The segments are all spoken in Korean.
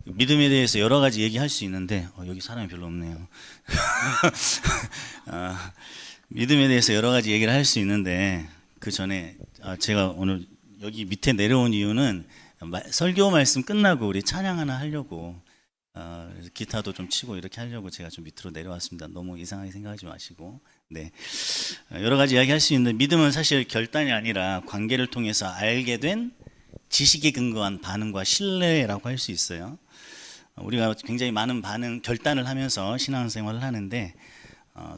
믿음에 대해서 여러 가지 얘기할 수 있는데 여기 사람이 별로 없네요. 믿음에 대해서 여러 가지 얘기를 할 수 있는데 그 전에 제가 오늘 여기 밑에 내려온 이유는 설교 말씀 끝나고 우리 찬양 하나 하려고 기타도 좀 치고 이렇게 하려고 제가 좀 밑으로 내려왔습니다. 너무 이상하게 생각하지 마시고. 네, 여러 가지 이야기 할 수 있는데 믿음은 사실 결단이 아니라 관계를 통해서 알게 된 지식에 근거한 반응과 신뢰라고 할 수 있어요. 우리가 굉장히 많은 결단을 하면서 신앙생활을 하는데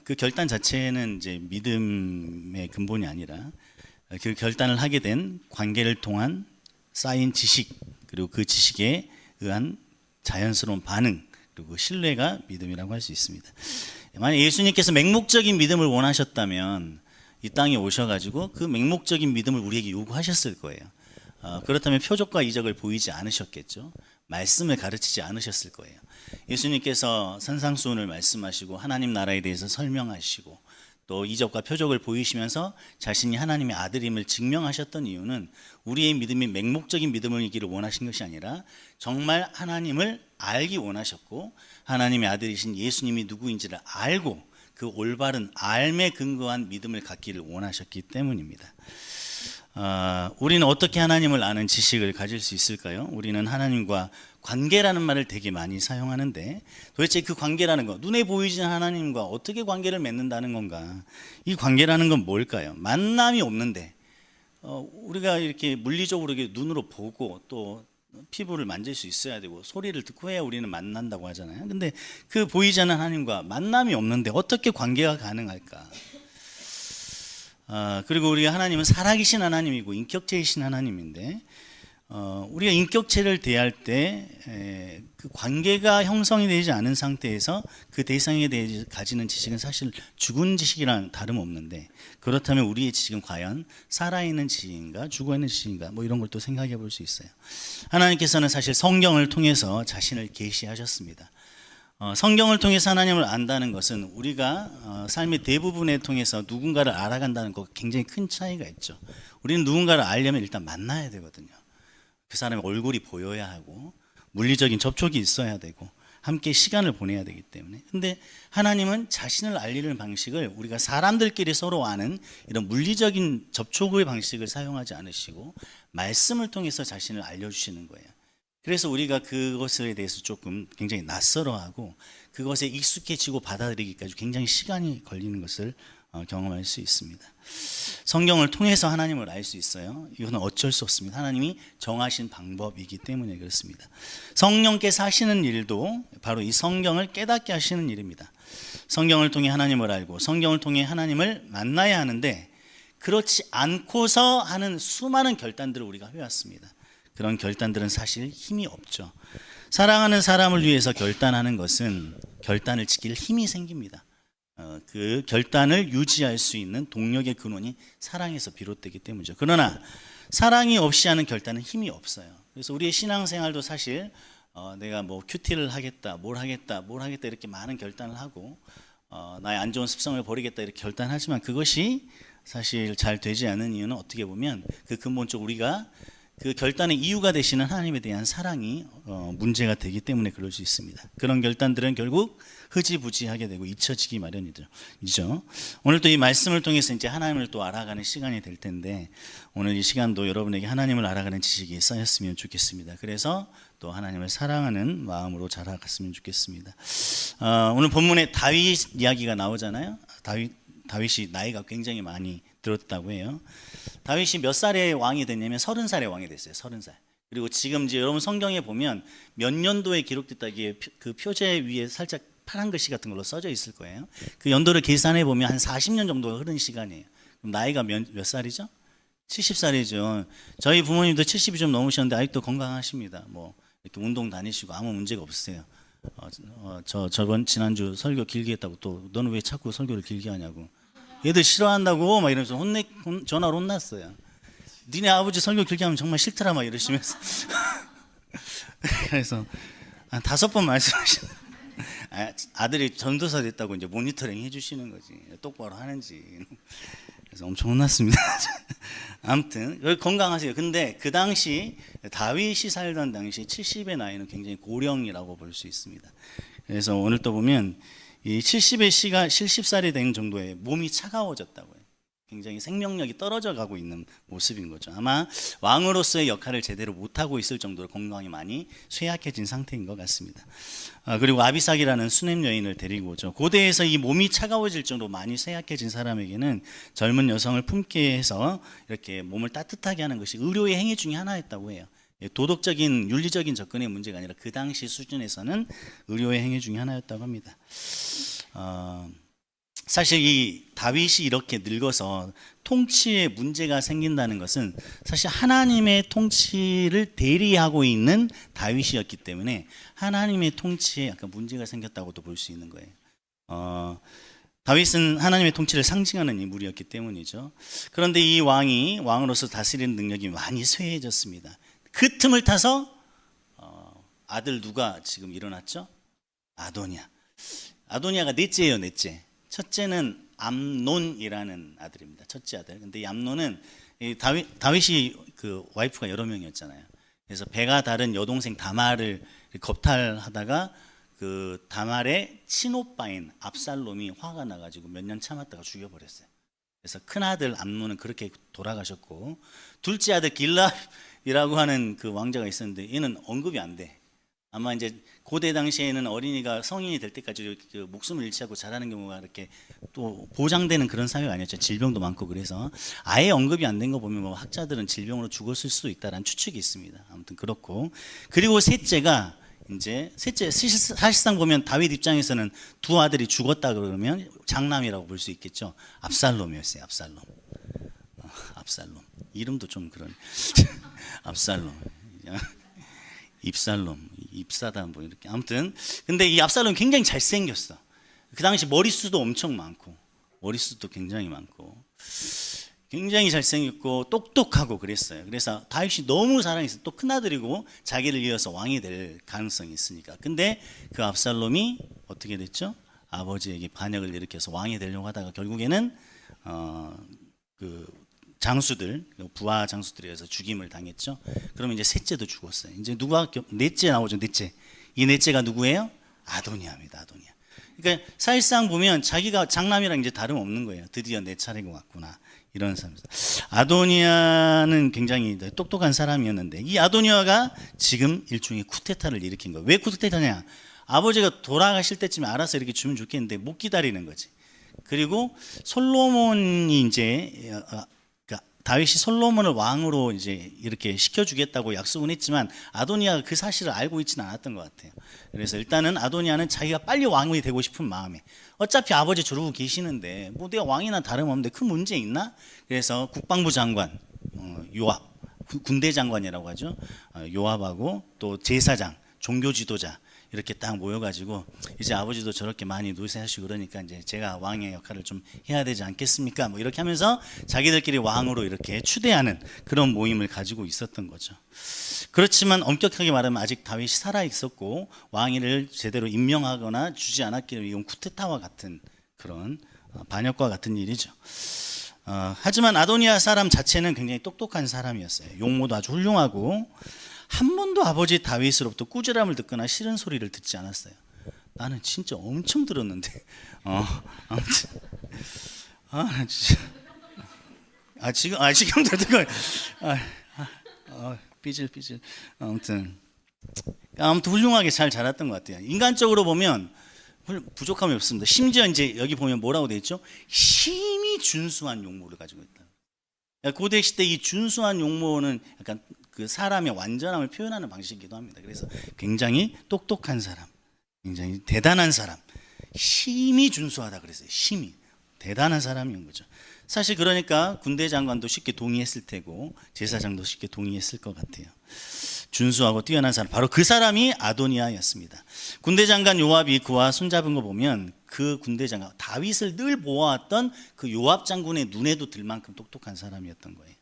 그 결단 자체는 이제 믿음의 근본이 아니라 그 결단을 하게 된 관계를 통한 쌓인 지식, 그리고 그 지식에 의한 자연스러운 반응, 그리고 신뢰가 믿음이라고 할 수 있습니다. 만약 예수님께서 맹목적인 믿음을 원하셨다면 이 땅에 오셔가지고 그 맹목적인 믿음을 우리에게 요구하셨을 거예요. 그렇다면 표적과 이적을 보이지 않으셨겠죠. 말씀을 가르치지 않으셨을 거예요. 예수님께서 산상수훈을 말씀하시고 하나님 나라에 대해서 설명하시고 또 이적과 표적을 보이시면서 자신이 하나님의 아들임을 증명하셨던 이유는 우리의 믿음이 맹목적인 믿음이기를 원하신 것이 아니라 정말 하나님을 알기 원하셨고 하나님의 아들이신 예수님이 누구인지를 알고 그 올바른 알에 근거한 믿음을 갖기를 원하셨기 때문입니다. 우리는 어떻게 하나님을 아는 지식을 가질 수 있을까요? 우리는 하나님과 관계라는 말을 되게 많이 사용하는데 도대체 그 관계라는 거, 눈에 보이지 않는 하나님과 어떻게 관계를 맺는다는 건가? 이 관계라는 건 뭘까요? 만남이 없는데 우리가 이렇게 물리적으로 이렇게 눈으로 보고 또 피부를 만질 수 있어야 되고 소리를 듣고 해야 우리는 만난다고 하잖아요. 근데 그 보이지 않는 하나님과 만남이 없는데 어떻게 관계가 가능할까? 그리고 우리가 하나님은 살아계신 하나님이고 인격체이신 하나님인데 우리가 인격체를 대할 때 그 관계가 형성이 되지 않은 상태에서 그 대상에 대해 가지는 지식은 사실 죽은 지식이랑 다름없는데 그렇다면 우리의 지식은 과연 살아있는 지식인가 죽어있는 지식인가 뭐 이런 걸 또 생각해 볼 수 있어요. 하나님께서는 사실 성경을 통해서 자신을 계시하셨습니다. 성경을 통해서 하나님을 안다는 것은 우리가 삶의 대부분에 통해서 누군가를 알아간다는 것 굉장히 큰 차이가 있죠. 우리는 누군가를 알려면 일단 만나야 되거든요. 그 사람의 얼굴이 보여야 하고 물리적인 접촉이 있어야 되고 함께 시간을 보내야 되기 때문에. 근데 하나님은 자신을 알리는 방식을 우리가 사람들끼리 서로 아는 이런 물리적인 접촉의 방식을 사용하지 않으시고 말씀을 통해서 자신을 알려주시는 거예요. 그래서 우리가 그것에 대해서 조금 굉장히 낯설어하고 그것에 익숙해지고 받아들이기까지 굉장히 시간이 걸리는 것을 경험할 수 있습니다. 성경을 통해서 하나님을 알 수 있어요. 이건 어쩔 수 없습니다. 하나님이 정하신 방법이기 때문에 그렇습니다. 성령께서 하시는 일도 바로 이 성경을 깨닫게 하시는 일입니다. 성경을 통해 하나님을 알고 성경을 통해 하나님을 만나야 하는데 그렇지 않고서 하는 수많은 결단들을 우리가 해왔습니다. 그런 결단들은 사실 힘이 없죠. 사랑하는 사람을 위해서 결단하는 것은 결단을 지킬 힘이 생깁니다. 그 결단을 유지할 수 있는 동력의 근원이 사랑에서 비롯되기 때문이죠. 그러나 사랑이 없이 하는 결단은 힘이 없어요. 그래서 우리의 신앙생활도 사실 내가 뭐 큐티를 하겠다, 뭘 하겠다 이렇게 많은 결단을 하고 나의 안 좋은 습성을 버리겠다 이렇게 결단하지만 그것이 사실 잘 되지 않은 이유는 어떻게 보면 그 근본적 우리가 그 결단의 이유가 되시는 하나님에 대한 사랑이 문제가 되기 때문에 그럴 수 있습니다. 그런 결단들은 결국 흐지부지하게 되고 잊혀지기 마련이죠. 오늘 또 이 말씀을 통해서 이제 하나님을 또 알아가는 시간이 될 텐데 오늘 이 시간도 여러분에게 하나님을 알아가는 지식이 쌓였으면 좋겠습니다. 그래서 또 하나님을 사랑하는 마음으로 자라갔으면 좋겠습니다. 오늘 본문에 다윗 이야기가 나오잖아요. 다윗이 나이가 굉장히 많이 들었다고 해요. 다윗이 몇 살에 왕이 됐냐면 30살에 왕이 됐어요. 30살. 그리고 지금 이제 여러분 성경에 보면 몇 년도에 기록됐다기에 그 표제 위에 살짝 파란 글씨 같은 걸로 써져 있을 거예요. 그 연도를 계산해 보면 한 40년 정도가 흐른 시간이에요. 그럼 나이가 몇 살이죠? 70살이죠. 저희 부모님도 70이 좀 넘으셨는데 아직도 건강하십니다. 뭐 이렇게 운동 다니시고 아무 문제가 없으세요. 저번 지난주 설교 길게 했다고 또 너는 왜 자꾸 설교를 길게 하냐고. 얘들 싫어한다고 막 이러면서 전화로 혼났어요. 니네 아버지 설교 길게 하면 정말 싫더라 막 이러시면서. 그래서 한 5번 말씀하시는. 아들이 전도사 됐다고 이제 모니터링 해주시는 거지. 똑바로 하는지. 그래서 엄청 혼났습니다. 아무튼 건강하세요. 근데 그 당시 다윗이 살던 당시 70의 나이는 굉장히 고령이라고 볼 수 있습니다. 그래서 오늘 또 보면 이 70의 시가 70살이 된 정도에 몸이 차가워졌다고요. 굉장히 생명력이 떨어져 가고 있는 모습인 거죠. 아마 왕으로서의 역할을 제대로 못하고 있을 정도로 건강이 많이 쇠약해진 상태인 것 같습니다. 그리고 아비삭이라는 수냄 여인을 데리고 오죠. 고대에서 이 몸이 차가워질 정도로 많이 쇠약해진 사람에게는 젊은 여성을 품게 해서 이렇게 몸을 따뜻하게 하는 것이 의료의 행위 중에 하나였다고 해요. 도덕적인 윤리적인 접근의 문제가 아니라 그 당시 수준에서는 의료의 행위 중에 하나였다고 합니다. 사실 이 다윗이 이렇게 늙어서 통치에 문제가 생긴다는 것은 사실 하나님의 통치를 대리하고 있는 다윗이었기 때문에 하나님의 통치에 약간 문제가 생겼다고도 볼 수 있는 거예요. 다윗은 하나님의 통치를 상징하는 인물이었기 때문이죠. 그런데 이 왕이 왕으로서 다스리는 능력이 많이 쇠해졌습니다. 그 틈을 타서 아들 누가 지금 일어났죠? 아도니아가 넷째예요, 넷째. 첫째는 암논이라는 아들입니다. 첫째 아들. 근데 이 암논은 다윗이 그 와이프가 여러 명이었잖아요. 그래서 배가 다른 여동생 다말을 겁탈하다가 그 다말의 친오빠인 압살롬이 화가 나가지고 몇 년 참았다가 죽여버렸어요. 그래서 큰 아들 암논은 그렇게 돌아가셨고, 둘째 아들 길랍이라고 하는 그 왕자가 있었는데 얘는 언급이 안 돼. 아마 이제 고대 당시에는 어린이가 성인이 될 때까지 그 목숨을 잃지 않고 자라는 경우가 이렇게 또 보장되는 그런 사회가 아니었죠. 질병도 많고 그래서 아예 언급이 안 된 거 보면 뭐 학자들은 질병으로 죽었을 수도 있다라는 추측이 있습니다. 아무튼 그렇고, 그리고 셋째가 이제 사실상 보면 다윗 입장에서는 두 아들이 죽었다 그러면 장남이라고 볼 수 있겠죠. 압살롬이었어요. 압살롬 이름도 좀 그런 압살롬 입사다 뭐 이렇게. 아무튼 근데 이 압살롬이 굉장히 잘생겼어. 그 당시 머리숱도 엄청 많고, 굉장히 잘생겼고 똑똑하고 그랬어요. 그래서 다윗이 너무 사랑해서, 또 큰아들이고 자기를 이어서 왕이 될 가능성이 있으니까. 근데 그 압살롬이 어떻게 됐죠? 아버지에게 반역을 일으켜서 왕이 되려고 하다가 결국에는 그 장수들, 부하 장수들에서 죽임을 당했죠. 그러면 이제 셋째도 죽었어요. 이제 넷째 나오죠. 이 넷째가 누구예요? 아도니아입니다. 그러니까 사실상 보면 자기가 장남이랑 이제 다름없는 거예요. 드디어 내 차례가 왔구나, 이런 사람. 아도니아는 굉장히 똑똑한 사람이었는데, 이 아도니아가 지금 일종의 쿠데타를 일으킨 거예요. 왜 쿠데타냐? 아버지가 돌아가실 때쯤에 알아서 이렇게 주면 좋겠는데 못 기다리는 거지. 그리고 솔로몬이 이제 다윗이 솔로몬을 왕으로 이제 이렇게 시켜주겠다고 약속은 했지만 아도니아가 그 사실을 알고 있지는 않았던 것 같아요. 그래서 일단은 아도니아는 자기가 빨리 왕이 되고 싶은 마음에, 어차피 아버지 저러고 계시는데 뭐 내가 왕이나 다름없는데 큰 문제 있나? 그래서 국방부 장관 요압, 군대 장관이라고 하죠. 요압하고 또 제사장, 종교 지도자 이렇게 딱 모여가지고, 이제 아버지도 저렇게 많이 노쇠하시고 그러니까 이제 제가 왕의 역할을 좀 해야 되지 않겠습니까? 뭐 이렇게 하면서 자기들끼리 왕으로 이렇게 추대하는 그런 모임을 가지고 있었던 거죠. 그렇지만 엄격하게 말하면 아직 다윗이 살아 있었고 왕위를 제대로 임명하거나 주지 않았기에 이건 쿠데타와 같은 그런 반역과 같은 일이죠. 하지만 아도니아 사람 자체는 굉장히 똑똑한 사람이었어요. 용모도 아주 훌륭하고, 한 번도 아버지 다윗으로부터 꾸지람을 듣거나 싫은 소리를 듣지 않았어요. 나는 진짜 엄청 들었는데. 아무튼 진짜 지금도 듣고 삐질. 아무튼 훌륭하게 잘 자랐던 것 같아요. 인간적으로 보면 부족함이 없습니다. 심지어 이제 여기 보면 뭐라고 되어 있죠? 심히 준수한 용모를 가지고 있다. 고대 시대 이 준수한 용모는 약간 그 사람의 완전함을 표현하는 방식이기도 합니다. 그래서 굉장히 똑똑한 사람, 굉장히 대단한 사람, 심히 준수하다 그랬어요. 심히 대단한 사람인 거죠. 사실 그러니까 군대 장관도 쉽게 동의했을 테고 제사장도 쉽게 동의했을 것 같아요. 준수하고 뛰어난 사람, 바로 그 사람이 아도니아였습니다. 군대 장관 요압이 그와 손잡은 거 보면 그 군대 장관 다윗을 늘 보아왔던 그 요압 장군의 눈에도 들 만큼 똑똑한 사람이었던 거예요.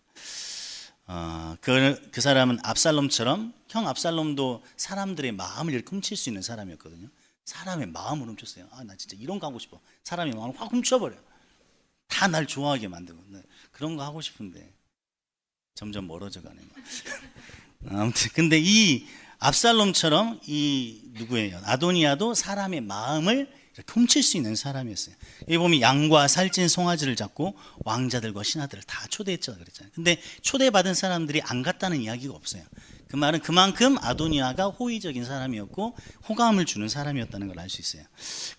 그 사람은 압살롬처럼, 형 압살롬도 사람들의 마음을 이렇게 훔칠 수 있는 사람이었거든요. 사람의 마음을 훔쳤어요. 나 진짜 이런 거 하고 싶어. 사람의 마음을 확 훔쳐버려. 다 날 좋아하게 만들고. 그런 거 하고 싶은데 점점 멀어져 가네요. 아무튼 근데 이 압살롬처럼 이 누구예요? 아도니아도 사람의 마음을 이렇게 훔칠 수 있는 사람이었어요. 여기 보면 양과 살찐 송아지를 잡고 왕자들과 신하들을 다 초대했죠 그랬잖아요. 근데 초대받은 사람들이 안 갔다는 이야기가 없어요. 그 말은 그만큼 아도니아가 호의적인 사람이었고 호감을 주는 사람이었다는 걸 알 수 있어요.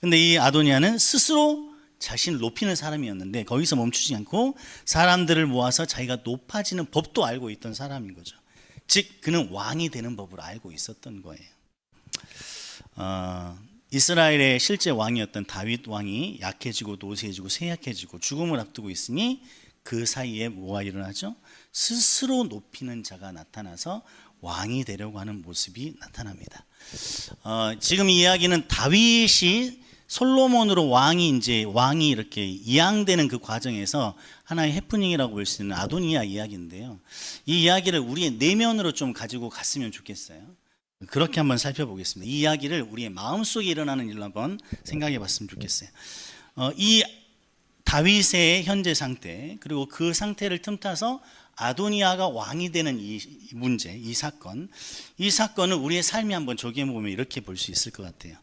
근데 이 아도니아는 스스로 자신을 높이는 사람이었는데 거기서 멈추지 않고 사람들을 모아서 자기가 높아지는 법도 알고 있던 사람인 거죠. 즉 그는 왕이 되는 법을 알고 있었던 거예요. 이스라엘의 실제 왕이었던 다윗 왕이 약해지고 노쇠해지고 쇠약해지고 죽음을 앞두고 있으니 그 사이에 뭐가 일어나죠? 스스로 높이는 자가 나타나서 왕이 되려고 하는 모습이 나타납니다. 지금 이 이야기는 다윗이 솔로몬으로 왕이 이렇게 이양되는 그 과정에서 하나의 해프닝이라고 볼 수 있는 아도니아 이야기인데요. 이 이야기를 우리의 내면으로 좀 가지고 갔으면 좋겠어요. 그렇게 한번 살펴보겠습니다. 이 이야기를 우리의 마음속에 일어나는 일로 한번 생각해 봤으면 좋겠어요. 이 다윗의 현재 상태 그리고 그 상태를 틈타서 아도니아가 왕이 되는 이 문제, 이 사건을 우리의 삶에 한번 적용해 보면 이렇게 볼 수 있을 것 같아요.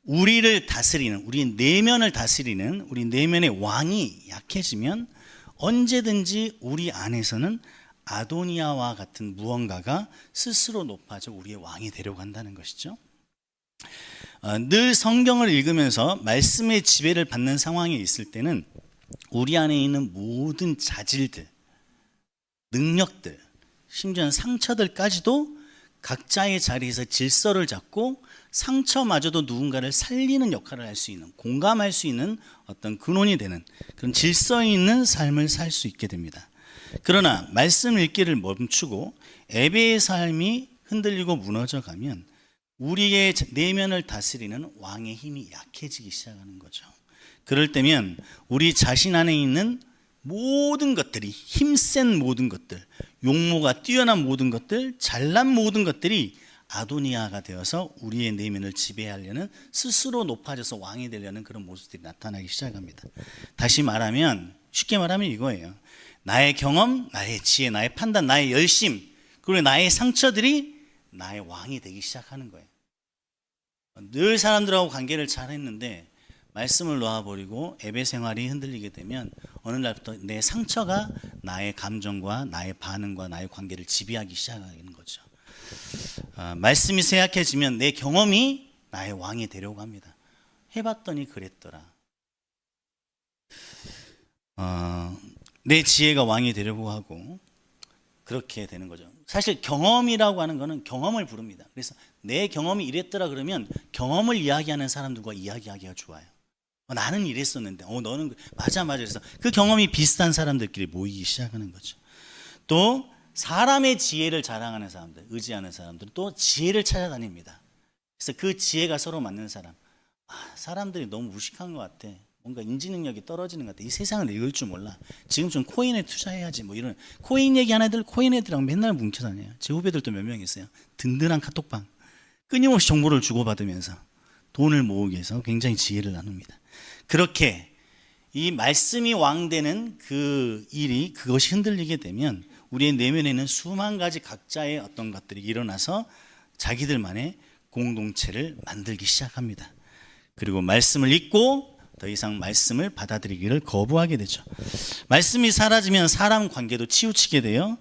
우리를 다스리는, 우리 내면을 다스리는 우리 내면의 왕이 약해지면 언제든지 우리 안에서는 아도니아와 같은 무언가가 스스로 높아져 우리의 왕이 되려고 한다는 것이죠. 늘 성경을 읽으면서 말씀의 지배를 받는 상황에 있을 때는 우리 안에 있는 모든 자질들, 능력들, 심지어는 상처들까지도 각자의 자리에서 질서를 잡고 상처마저도 누군가를 살리는 역할을 할 수 있는, 공감할 수 있는 어떤 근원이 되는 그런 질서 있는 삶을 살 수 있게 됩니다. 그러나 말씀 읽기를 멈추고 예배의 삶이 흔들리고 무너져 가면 우리의 내면을 다스리는 왕의 힘이 약해지기 시작하는 거죠. 그럴 때면 우리 자신 안에 있는 모든 것들이, 힘센 모든 것들, 용모가 뛰어난 모든 것들, 잘난 모든 것들이 아도니아가 되어서 우리의 내면을 지배하려는, 스스로 높아져서 왕이 되려는 그런 모습들이 나타나기 시작합니다. 다시 말하면, 쉽게 말하면 이거예요. 나의 경험, 나의 지혜, 나의 판단, 나의 열심, 그리고 나의 상처들이 나의 왕이 되기 시작하는 거예요. 늘 사람들하고 관계를 잘 했는데 말씀을 놓아버리고 예배 생활이 흔들리게 되면 어느 날부터 내 상처가 나의 감정과 나의 반응과 나의 관계를 지배하기 시작하는 거죠. 말씀이 쇠약해지면 내 경험이 나의 왕이 되려고 합니다. 해봤더니 그랬더라. 내 지혜가 왕이 되려고 하고 그렇게 되는 거죠. 사실 경험이라고 하는 거는 경험을 부릅니다. 그래서 내 경험이 이랬더라 그러면 경험을 이야기하는 사람들과 이야기하기가 좋아요. 나는 이랬었는데 너는 맞아 그래서 그 경험이 비슷한 사람들끼리 모이기 시작하는 거죠. 또 사람의 지혜를 자랑하는 사람들, 의지하는 사람들은 또 지혜를 찾아다닙니다. 그래서 그 지혜가 서로 맞는 사람, 사람들이 너무 무식한 것 같아, 뭔가 인지 능력이 떨어지는 것 같아, 이 세상을 읽을 줄 몰라, 지금 좀 코인에 투자해야지, 뭐 이런 코인 얘기하는 애들 코인 애들이랑 맨날 뭉쳐 다녀요. 제 후배들도 몇 명 있어요. 든든한 카톡방, 끊임없이 정보를 주고받으면서 돈을 모으기 위해서 굉장히 지혜를 나눕니다. 그렇게 이 말씀이 왕되는 그 일이, 그것이 흔들리게 되면 우리의 내면에는 수만 가지 각자의 어떤 것들이 일어나서 자기들만의 공동체를 만들기 시작합니다. 그리고 말씀을 읽고 더 이상 말씀을 받아들이기를 거부하게 되죠. 말씀이 사라지면 사람 관계도 치우치게 돼요.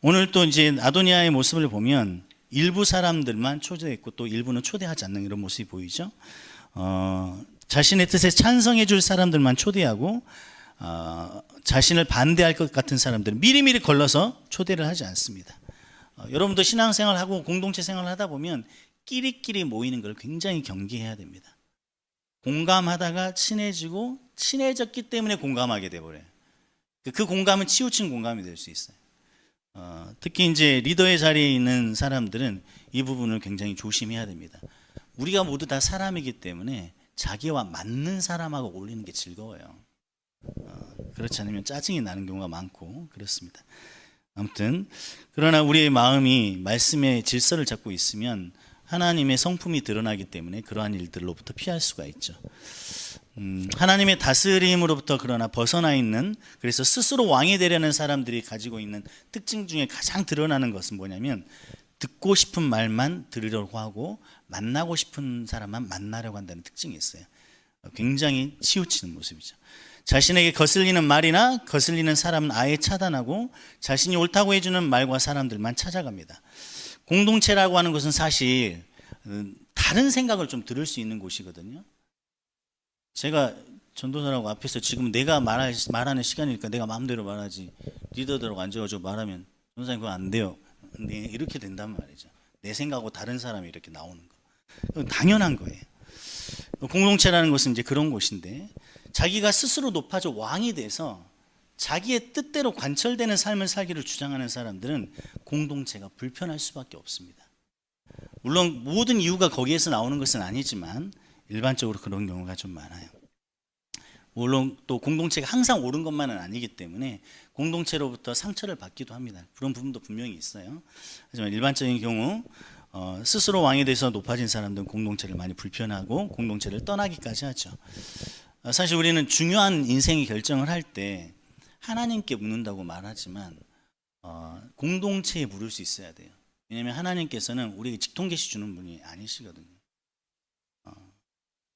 오늘 또 이제 아도니아의 모습을 보면 일부 사람들만 초대했고 또 일부는 초대하지 않는 이런 모습이 보이죠. 자신의 뜻에 찬성해 줄 사람들만 초대하고 자신을 반대할 것 같은 사람들은 미리미리 걸러서 초대를 하지 않습니다. 여러분도 신앙생활하고 공동체 생활을 하다 보면 끼리끼리 모이는 걸 굉장히 경계해야 됩니다. 공감하다가 친해지고 친해졌기 때문에 공감하게 돼버려요. 그 공감은 치우친 공감이 될 수 있어요. 특히 이제 리더의 자리에 있는 사람들은 이 부분을 굉장히 조심해야 됩니다. 우리가 모두 다 사람이기 때문에 자기와 맞는 사람하고 어울리는 게 즐거워요. 그렇지 않으면 짜증이 나는 경우가 많고 그렇습니다. 아무튼 그러나 우리의 마음이 말씀의 질서를 잡고 있으면 하나님의 성품이 드러나기 때문에 그러한 일들로부터 피할 수가 있죠. 하나님의 다스림으로부터 그러나 벗어나 있는, 그래서 스스로 왕이 되려는 사람들이 가지고 있는 특징 중에 가장 드러나는 것은 뭐냐면 듣고 싶은 말만 들으려고 하고 만나고 싶은 사람만 만나려고 한다는 특징이 있어요. 굉장히 치우치는 모습이죠. 자신에게 거슬리는 말이나 거슬리는 사람은 아예 차단하고 자신이 옳다고 해주는 말과 사람들만 찾아갑니다. 공동체라고 하는 것은 사실 다른 생각을 좀 들을 수 있는 곳이거든요. 제가 전도사라고 앞에서 지금 내가 말하는 시간이니까 내가 마음대로 말하지, 리더들하고 앉아가지고 말하면 전도사님 그거 안 돼요. 네, 이렇게 된단 말이죠. 내 생각하고 다른 사람이 이렇게 나오는 거. 그건 당연한 거예요. 공동체라는 것은 이제 그런 곳인데, 자기가 스스로 높아져 왕이 돼서 자기의 뜻대로 관철되는 삶을 살기를 주장하는 사람들은 공동체가 불편할 수밖에 없습니다. 물론 모든 이유가 거기에서 나오는 것은 아니지만 일반적으로 그런 경우가 좀 많아요. 물론 또 공동체가 항상 옳은 것만은 아니기 때문에 공동체로부터 상처를 받기도 합니다. 그런 부분도 분명히 있어요. 하지만 일반적인 경우 스스로 왕이 돼서 높아진 사람들은 공동체를 많이 불편하고 공동체를 떠나기까지 하죠. 사실 우리는 중요한 인생의 결정을 할 때 하나님께 묻는다고 말하지만 공동체에 물을 수 있어야 돼요. 왜냐하면 하나님께서는 우리에게 직통계시 주는 분이 아니시거든요.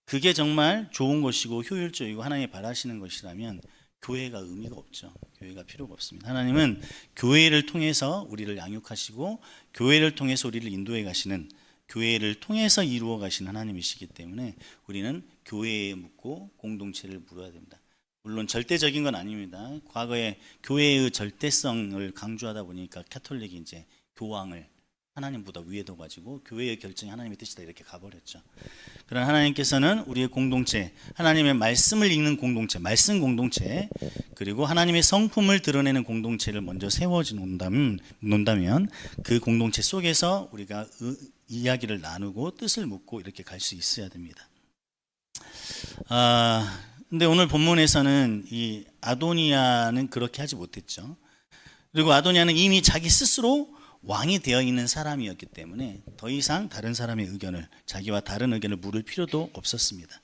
그게 정말 좋은 것이고 효율적이고 하나님이 바라시는 것이라면 교회가 의미가 없죠. 교회가 필요가 없습니다. 하나님은 교회를 통해서 우리를 양육하시고 교회를 통해서 우리를 인도해 가시는, 교회를 통해서 이루어 가시는 하나님이시기 때문에 우리는 교회에 묻고 공동체를 물어야 됩니다. 물론 절대적인 건 아닙니다. 과거에 교회의 절대성을 강조하다 보니까 카톨릭이 이제 교황을 하나님보다 위에 둬가지고 교회의 결정이 하나님의 뜻이다 이렇게 가버렸죠. 그러나 하나님께서는 우리의 공동체, 하나님의 말씀을 읽는 공동체, 말씀 공동체, 그리고 하나님의 성품을 드러내는 공동체를 먼저 세워놓는다면 그 공동체 속에서 우리가 이야기를 나누고 뜻을 묻고 이렇게 갈 수 있어야 됩니다. 근데 오늘 본문에서는 이 아도니아는 그렇게 하지 못했죠. 그리고 아도니아는 이미 자기 스스로 왕이 되어 있는 사람이었기 때문에 더 이상 다른 사람의 의견을, 자기와 다른 의견을 물을 필요도 없었습니다.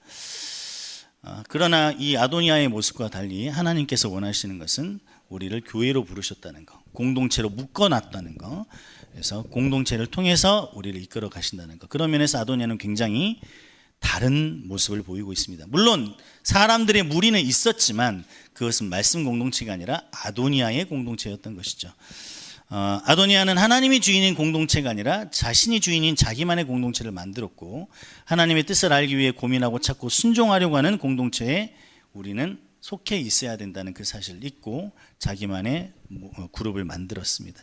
그러나 이 아도니아의 모습과 달리 하나님께서 원하시는 것은 우리를 교회로 부르셨다는 것, 공동체로 묶어놨다는 것, 그래서 공동체를 통해서 우리를 이끌어 가신다는 것. 그런 면에서 아도니아는 굉장히 다른 모습을 보이고 있습니다. 물론 사람들의 무리는 있었지만 그것은 말씀 공동체가 아니라 아도니아의 공동체였던 것이죠. 아도니아는 하나님이 주인인 공동체가 아니라 자신이 주인인 자기만의 공동체를 만들었고, 하나님의 뜻을 알기 위해 고민하고 찾고 순종하려고 하는 공동체에 우리는 속해 있어야 된다는 그 사실을 잊고 자기만의 그룹을 만들었습니다.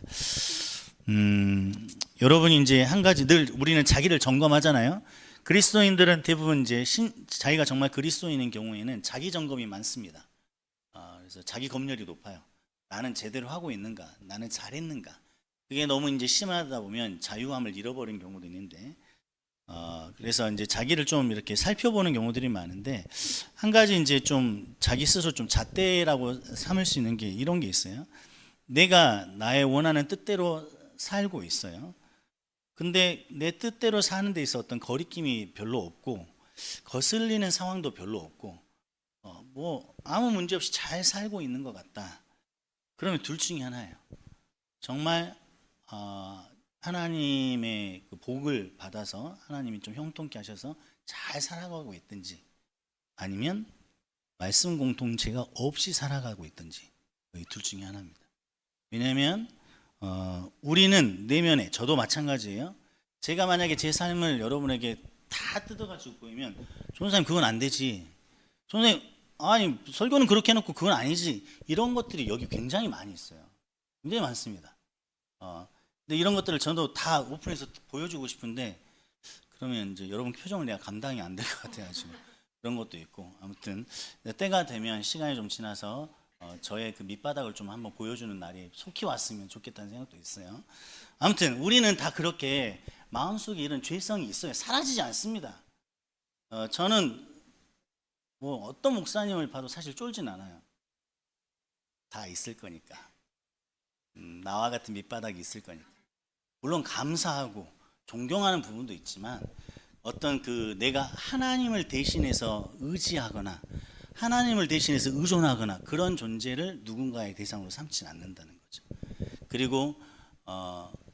여러분이 이제 한 가지, 늘 우리는 자기를 점검하잖아요. 그리스도인들은 대부분 이제 자기가 정말 그리스도인인 경우에는 자기 점검이 많습니다. 그래서 자기 검열이 높아요. 나는 제대로 하고 있는가? 나는 잘했는가? 그게 너무 이제 심하다 보면 자유함을 잃어버린 경우도 있는데, 그래서 이제 자기를 좀 이렇게 살펴보는 경우들이 많은데, 한 가지 이제 좀 자기 스스로 좀 잣대라고 삼을 수 있는 게 이런 게 있어요. 내가 나의 원하는 뜻대로 살고 있어요. 근데 내 뜻대로 사는 데 있어 어떤 거리낌이 별로 없고, 거슬리는 상황도 별로 없고, 뭐 아무 문제 없이 잘 살고 있는 것 같다. 그러면 둘 중에 하나예요. 정말 하나님의 그 복을 받아서 하나님이 좀 형통케 하셔서 잘 살아가고 있든지, 아니면 말씀 공동체가 없이 살아가고 있든지, 이 둘 중에 하나입니다. 왜냐하면 우리는 내면에, 저도 마찬가지예요. 제가 만약에 제 삶을 여러분에게 다 뜯어가지고 보이면, 전도사님 그건 안 되지, 전도사님 아니 설교는 그렇게 해놓고 그건 아니지, 이런 것들이 여기 굉장히 많이 있어요. 굉장히 많습니다. 근데 이런 것들을 저도 다 오픈해서 보여주고 싶은데, 그러면 이제 여러분 표정을 내가 감당이 안 될 것 같아가지고 그런 것도 있고, 아무튼 때가 되면 시간이 좀 지나서 저의 그 밑바닥을 좀 한번 보여주는 날이 속히 왔으면 좋겠다는 생각도 있어요. 아무튼 우리는 다 그렇게 마음속에 이런 죄성이 있어요. 사라지지 않습니다. 저는 뭐 어떤 목사님을 봐도 사실 쫄진 않아요. 다 있을 거니까. 나와 같은 밑바닥이 있을 거니까. 물론 감사하고 존경하는 부분도 있지만 어떤 그 내가 하나님을 대신해서 의지하거나 하나님을 대신해서 의존하거나 그런 존재를 누군가의 대상으로 삼지 않는다는 거죠. 그리고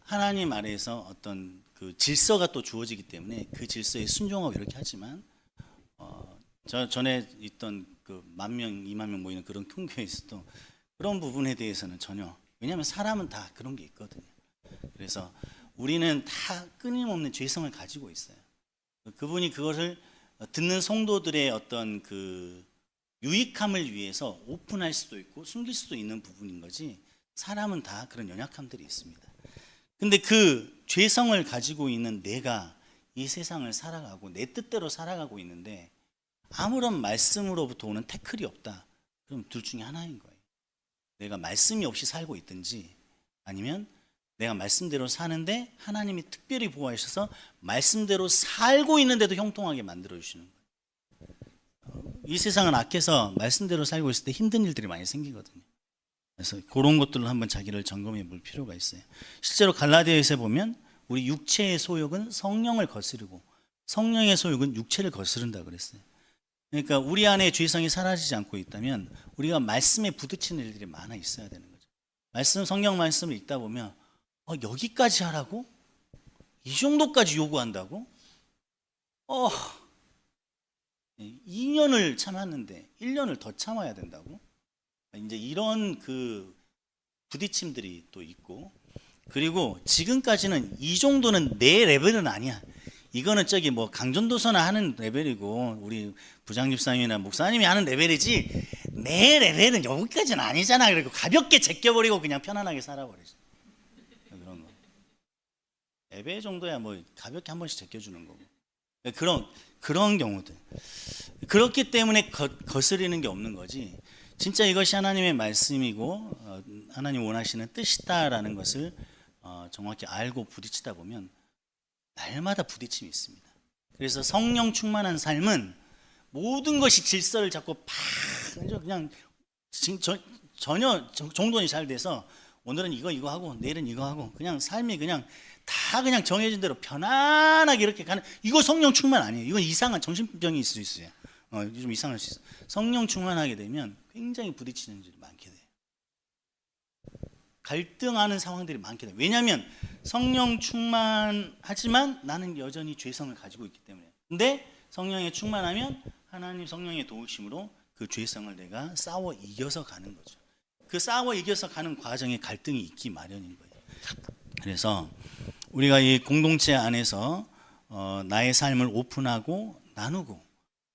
하나님 아래에서 어떤 그 질서가 또 주어지기 때문에 그 질서에 순종하고 이렇게 하지만 저 전에 있던 그 10,000명, 20,000명 모이는 그런 큰 교회에서도 그런 부분에 대해서는 전혀, 왜냐하면 사람은 다 그런 게 있거든요. 그래서 우리는 다 끊임없는 죄성을 가지고 있어요. 그분이 그것을 듣는 성도들의 어떤 그 유익함을 위해서 오픈할 수도 있고 숨길 수도 있는 부분인 거지, 사람은 다 그런 연약함들이 있습니다. 근데 그 죄성을 가지고 있는 내가 이 세상을 살아가고 내 뜻대로 살아가고 있는데 아무런 말씀으로부터 오는 태클이 없다. 그럼 둘 중에 하나인 거예요. 내가 말씀이 없이 살고 있든지, 아니면 내가 말씀대로 사는데 하나님이 특별히 보호하셔서 말씀대로 살고 있는데도 형통하게 만들어 주시는 거예요. 이 세상은 악해서 말씀대로 살고 있을 때 힘든 일들이 많이 생기거든요. 그래서 그런 것들을 한번 자기를 점검해 볼 필요가 있어요. 실제로 갈라디아에서 보면 우리 육체의 소욕은 성령을 거스르고 성령의 소욕은 육체를 거스른다 그랬어요. 그러니까 우리 안에 죄성이 사라지지 않고 있다면 우리가 말씀에 부딪히는 일들이 많아 있어야 되는 거죠. 성경 말씀을 읽다 보면 여기까지 하라고? 이 정도까지 요구한다고? 2년을 참았는데 1년을 더 참아야 된다고? 이제 이런 그 부딪힘들이 또 있고, 그리고 지금까지는 이 정도는 내 레벨은 아니야. 이거는 저기 뭐 강전도서나 하는 레벨이고 우리 부장집사님이나 목사님이 하는 레벨이지 내 레벨은 여기까지는 아니잖아. 그리고 가볍게 제껴버리고 그냥 편안하게 살아버리죠. 그런 거. 예배 정도야 뭐 가볍게 한 번씩 제껴주는 거고. 그런 경우들. 그렇기 때문에 거스리는 게 없는 거지. 진짜 이것이 하나님의 말씀이고 하나님 원하시는 뜻이다라는 것을 정확히 알고 부딪히다 보면 날마다 부딪힘이 있습니다. 그래서 성령 충만한 삶은 모든 것이 질서를 잡고 그냥 전혀 정돈이 잘 돼서 오늘은 이거 하고 내일은 이거 하고 그냥 삶이 그냥 다 그냥 정해진 대로 편안하게 이렇게 가는, 이거 성령 충만 아니에요. 이건 이상한 정신병이 있을 수 있어요. 좀 이상할 수 있어요. 성령 충만하게 되면 굉장히 부딪히는 일이 많게 돼요. 갈등하는 상황들이 많게 돼요. 왜냐하면 성령 충만하지만 나는 여전히 죄성을 가지고 있기 때문에. 근데 성령에 충만하면 하나님 성령의 도우심으로 그 죄성을 내가 싸워 이겨서 가는 거죠. 그 싸워 이겨서 가는 과정에 갈등이 있기 마련인 거예요. 그래서 우리가 이 공동체 안에서 나의 삶을 오픈하고 나누고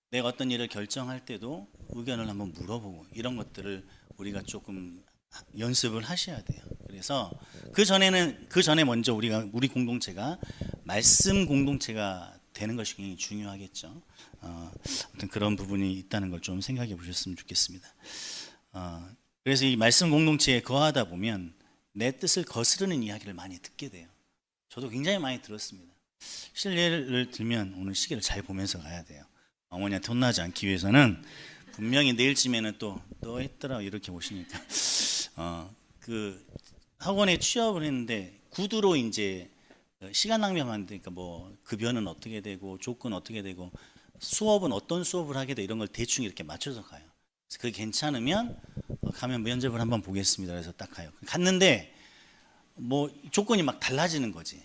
내가 어떤 일을 결정할 때도 의견을 한번 물어보고 이런 것들을 우리가 조금 연습을 하셔야 돼요. 그래서 그 전에 먼저 우리 공동체가 말씀 공동체가 되는 것이 굉장히 중요하겠죠. 아무튼 그런 부분이 있다는 걸 좀 생각해 보셨으면 좋겠습니다. 그래서 이 말씀 공동체에 거하다 보면 내 뜻을 거스르는 이야기를 많이 듣게 돼요. 저도 굉장히 많이 들었습니다. 실례를 들면 오늘 시계를 잘 보면서 가야 돼요. 어머니한테 혼나지 않기 위해서는 분명히 내일쯤에는 또 너 했더라 이렇게 오시니까 그 학원에 취업을 했는데 구두로 이제 시간 낭비하면 안 되니까 뭐 급여는 어떻게 되고 조건 어떻게 되고 수업은 어떤 수업을 하게 돼 이런 걸 대충 이렇게 맞춰서 가요. 그래서 그게 괜찮으면 가면 면접을 한번 보겠습니다. 그래서 딱 가요. 갔는데 뭐 조건이 막 달라지는 거지.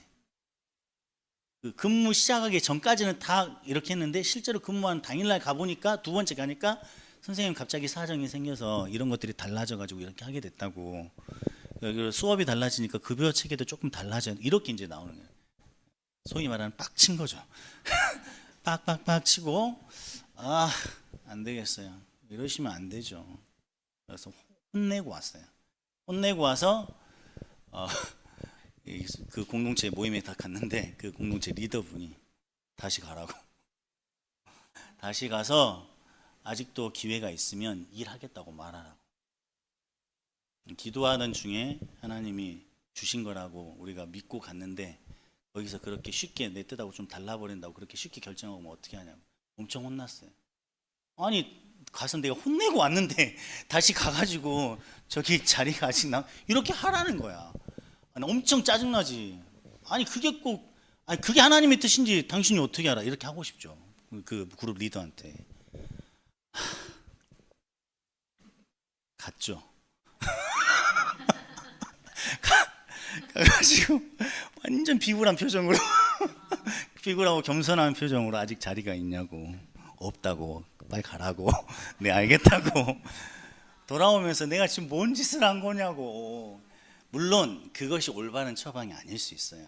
그 근무 시작하기 전까지는 다 이렇게 했는데 실제로 근무한 당일날 가보니까 두 번째 가니까 선생님 갑자기 사정이 생겨서 이런 것들이 달라져가지고 이렇게 하게 됐다고. 수업이 달라지니까 급여 체계도 조금 달라져. 이렇게 이제 나오는 거예요. 소위 말하는 빡친 거죠. 빡빡빡 치고 안 되겠어요. 이러시면 안 되죠. 그래서 혼내고 왔어요. 혼내고 와서 그 공동체 모임에 다 갔는데 그 공동체 리더분이 다시 가라고. 다시 가서 아직도 기회가 있으면 일하겠다고 말하라고. 기도하던 중에 하나님이 주신 거라고 우리가 믿고 갔는데 거기서 그렇게 쉽게 내 뜻하고 좀 달라버린다고 그렇게 쉽게 결정하면 어떻게 하냐고 엄청 혼났어요. 아니 가서 내가 혼내고 왔는데 다시 가가지고 저기 자리가 아직 이렇게 하라는 거야. 아니, 엄청 짜증나지. 아니 그게 꼭 아니 그게 하나님의 뜻인지 당신이 어떻게 알아? 이렇게 하고 싶죠. 그 그룹 리더한테. 갔죠. 가가지고 완전 비굴한 표정으로 비굴하고 겸손한 표정으로 아직 자리가 있냐고, 없다고, 빨리 가라고, 네 알겠다고 돌아오면서 내가 지금 뭔 짓을 한 거냐고. 물론 그것이 올바른 처방이 아닐 수 있어요.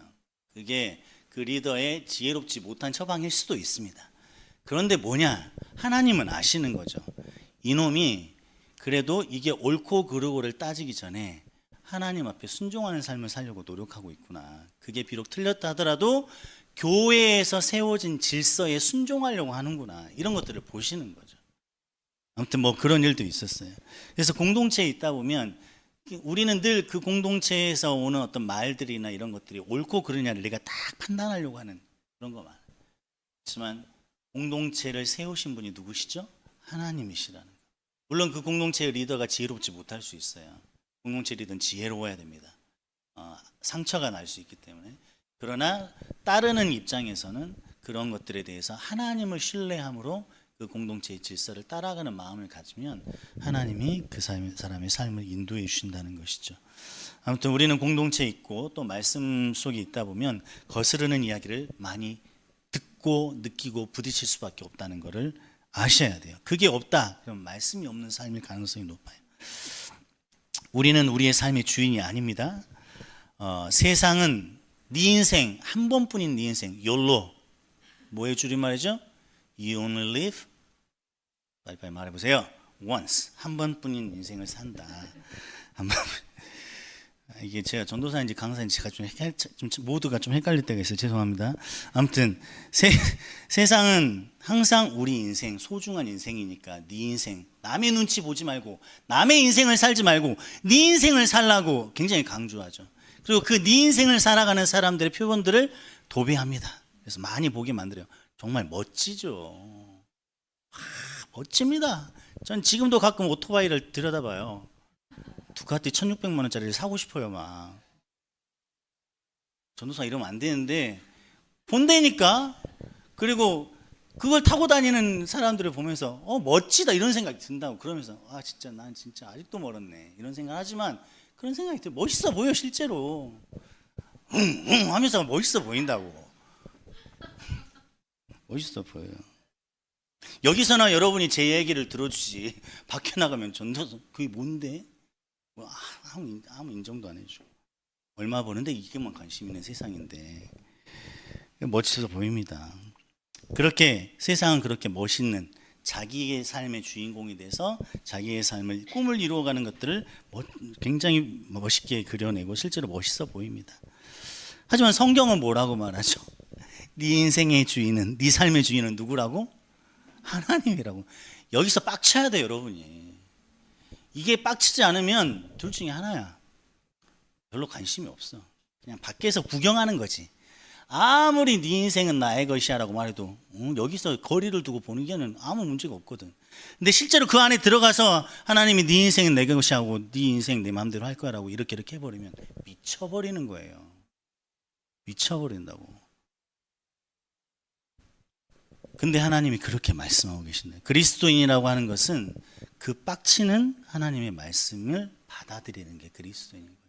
그게 그 리더의 지혜롭지 못한 처방일 수도 있습니다. 그런데 뭐냐, 하나님은 아시는 거죠. 이놈이 그래도 이게 옳고 그르고를 따지기 전에 하나님 앞에 순종하는 삶을 살려고 노력하고 있구나. 그게 비록 틀렸다 하더라도 교회에서 세워진 질서에 순종하려고 하는구나. 이런 것들을 보시는 거죠. 아무튼 뭐 그런 일도 있었어요. 그래서 공동체에 있다 보면 우리는 늘 그 공동체에서 오는 어떤 말들이나 이런 것들이 옳고 그르냐를 내가 딱 판단하려고 하는 그런 것만. 그렇지만 공동체를 세우신 분이 누구시죠? 하나님이시라는 거. 물론 그 공동체의 리더가 지혜롭지 못할 수 있어요. 공동체 리더는 지혜로워야 됩니다. 상처가 날 수 있기 때문에. 그러나 따르는 입장에서는 그런 것들에 대해서 하나님을 신뢰함으로 그 공동체의 질서를 따라가는 마음을 가지면 하나님이 그 사람의 삶을 인도해 주신다는 것이죠. 아무튼 우리는 공동체에 있고 또 말씀 속에 있다 보면 거스르는 이야기를 많이 듣고 느끼고 부딪힐 수밖에 없다는 것을 아셔야 돼요. 그게 없다 그럼 말씀이 없는 삶일 가능성이 높아요. 우리는 우리의 삶의 주인이 아닙니다. 세상은 네 인생 한 번뿐인 네 인생 YOLO 뭐의 줄임말이죠? You only live 빨리빨리 말해보세요. once 한 번뿐인 인생을 산다. 한 번. 이게 제가 전도사인지 강사인지 제가 좀 모두가 좀 헷갈릴 때가 있어요. 죄송합니다. 아무튼 세상은 항상 우리 인생 소중한 인생이니까 네 인생 남의 눈치 보지 말고 남의 인생을 살지 말고 네 인생을 살라고 굉장히 강조하죠. 그리고 그 네 인생을 살아가는 사람들의 표본들을 도배합니다. 그래서 많이 보게 만들어요. 정말 멋지죠. 멋집니다. 전 지금도 가끔 오토바이를 들여다봐요. 두카티 1600만 원짜리를 사고 싶어요. 막 전도사 이러면 안 되는데 본다니까. 그리고 그걸 타고 다니는 사람들을 보면서 멋지다 이런 생각이 든다고. 그러면서 진짜 난 진짜 아직도 멀었네 이런 생각 하지만 그런 생각이 들어요. 멋있어 보여 실제로. 하면서 멋있어 보인다고. 멋있어 보여요. 여기서나 여러분이 제 얘기를 들어주지 밖에 나가면 전도사 그게 뭔데? 뭐 아무 인정도 안 해줘. 얼마 버는데 이게만 관심 있는 세상인데 멋있어 보입니다. 그렇게 세상은 그렇게 멋있는 자기의 삶의 주인공이 돼서 자기의 삶을 꿈을 이루어가는 것들을 굉장히 멋있게 그려내고 실제로 멋있어 보입니다. 하지만 성경은 뭐라고 말하죠? 네 인생의 주인은 네 삶의 주인은 누구라고? 하나님이라고. 여기서 빡쳐야 돼요 여러분이. 이게 빡치지 않으면 둘 중에 하나야. 별로 관심이 없어. 그냥 밖에서 구경하는 거지. 아무리 네 인생은 나의 것이야 라고 말해도 여기서 거리를 두고 보는 게는 아무 문제가 없거든. 근데 실제로 그 안에 들어가서 하나님이 네 인생은 내 것이 하고 네 인생 내 마음대로 할 거야 라고 이렇게 해버리면 미쳐버리는 거예요. 미쳐버린다고. 근데 하나님이 그렇게 말씀하고 계신다. 그리스도인이라고 하는 것은 그 빡치는 하나님의 말씀을 받아들이는 게 그리스도인인 거예요.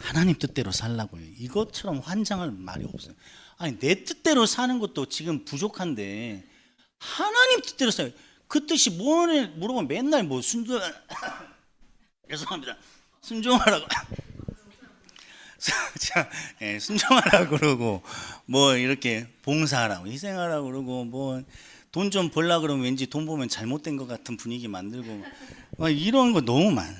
하나님 뜻대로 살라고요. 이것처럼 환장할 말이 없어요. 아니 내 뜻대로 사는 것도 지금 부족한데 하나님 뜻대로 살아요. 그 뜻이 뭐냐 물어보면 맨날 뭐 죄송합니다. 순종하라고 순종하라고 그러고 뭐 이렇게 봉사하라고 희생하라고 그러고 뭐 돈 좀 벌라 그러면 왠지 돈 보면 잘못된 것 같은 분위기 만들고 막 이런 거 너무 많아.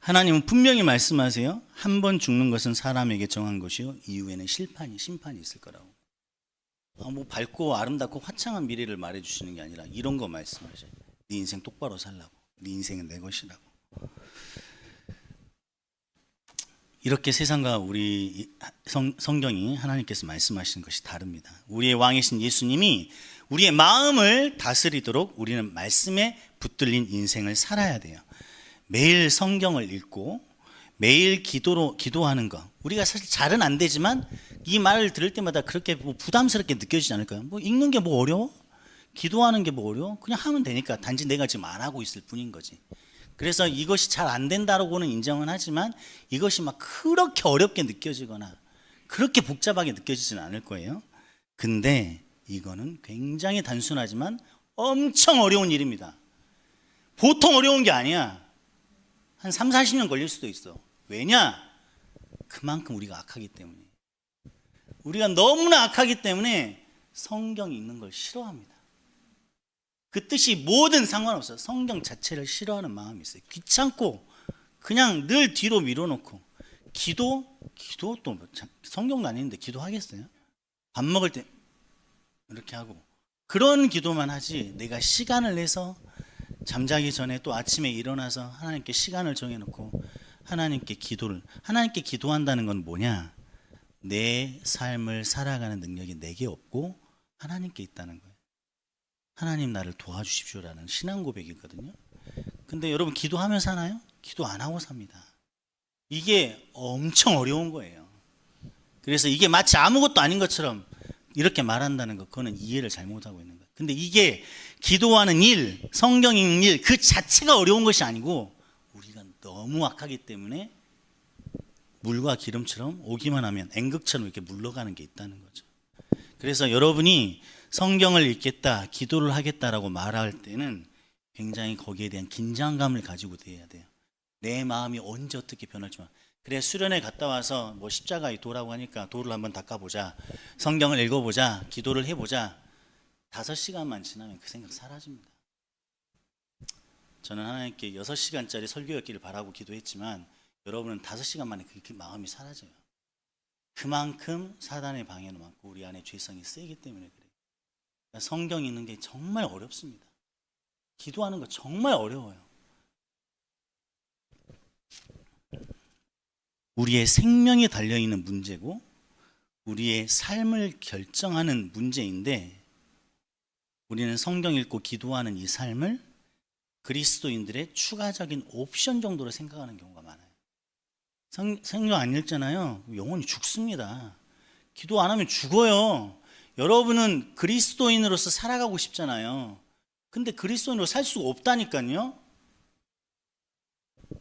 하나님은 분명히 말씀하세요. 한 번 죽는 것은 사람에게 정한 것이요 이후에는 심판이 있을 거라고. 뭐 밝고 아름답고 화창한 미래를 말해주시는 게 아니라 이런 거 말씀하셔요. 네 인생 똑바로 살라고. 네 인생은 내 것이라고. 이렇게 세상과 우리 성경이 하나님께서 말씀하시는 것이 다릅니다. 우리의 왕이신 예수님이 우리의 마음을 다스리도록 우리는 말씀에 붙들린 인생을 살아야 돼요. 매일 성경을 읽고 매일 기도하는 것, 우리가 사실 잘은 안 되지만 이 말을 들을 때마다 그렇게 뭐 부담스럽게 느껴지지 않을까요? 뭐 읽는 게 뭐 어려워? 기도하는 게 뭐 어려워? 그냥 하면 되니까 단지 내가 지금 안 하고 있을 뿐인 거지. 그래서 이것이 잘 안 된다고는 인정은 하지만 이것이 막 그렇게 어렵게 느껴지거나 그렇게 복잡하게 느껴지지는 않을 거예요. 근데 이거는 굉장히 단순하지만 엄청 어려운 일입니다. 보통 어려운 게 아니야. 한 3, 40년 걸릴 수도 있어. 왜냐? 그만큼 우리가 악하기 때문에. 우리가 너무나 악하기 때문에 성경 읽는 걸 싫어합니다. 그 뜻이 뭐든 상관없어요. 성경 자체를 싫어하는 마음이 있어요. 귀찮고 그냥 늘 뒤로 밀어놓고 기도 또 성경도 아닌데 기도하겠어요? 밥 먹을 때 이렇게 하고 그런 기도만 하지 내가 시간을 내서 잠자기 전에 또 아침에 일어나서 하나님께 시간을 정해놓고 하나님께 기도한다는 건 뭐냐? 내 삶을 살아가는 능력이 내게 없고 하나님께 있다는 거예요. 하나님 나를 도와주십시오라는 신앙 고백이거든요. 근데 여러분 기도하며 사나요? 기도 안 하고 삽니다. 이게 엄청 어려운 거예요. 그래서 이게 마치 아무것도 아닌 것처럼 이렇게 말한다는 것, 그거는 이해를 잘못하고 있는 거예요. 근데 이게 기도하는 일, 성경 읽는 일 그 자체가 어려운 것이 아니고 우리가 너무 악하기 때문에 물과 기름처럼 오기만 하면 앵극처럼 이렇게 물러가는 게 있다는 거죠. 그래서 여러분이 성경을 읽겠다, 기도를 하겠다라고 말할 때는 굉장히 거기에 대한 긴장감을 가지고 대해야 돼요. 내 마음이 언제 어떻게 변할지. 그래 수련회 갔다 와서 뭐 십자가에 도라고 하니까 도를 한번 닦아보자, 성경을 읽어보자, 기도를 해보자. 5시간만 지나면 그 생각 사라집니다. 저는 하나님께 6시간짜리 설교였기를 바라고 기도했지만 여러분은 5시간 만에 그 마음이 사라져요. 그만큼 사단의 방해는 많고 우리 안에 죄성이 세기 때문에 그래요. 그러니까 성경 읽는 게 정말 어렵습니다. 기도하는 거 정말 어려워요. 우리의 생명이 달려있는 문제고 우리의 삶을 결정하는 문제인데 우리는 성경 읽고 기도하는 이 삶을 그리스도인들의 추가적인 옵션 정도로 생각하는 경우가 많아요. 성경 안 읽잖아요. 영혼이 죽습니다. 기도 안 하면 죽어요. 여러분은 그리스도인으로서 살아가고 싶잖아요. 근데 그리스도인으로 살 수가 없다니까요.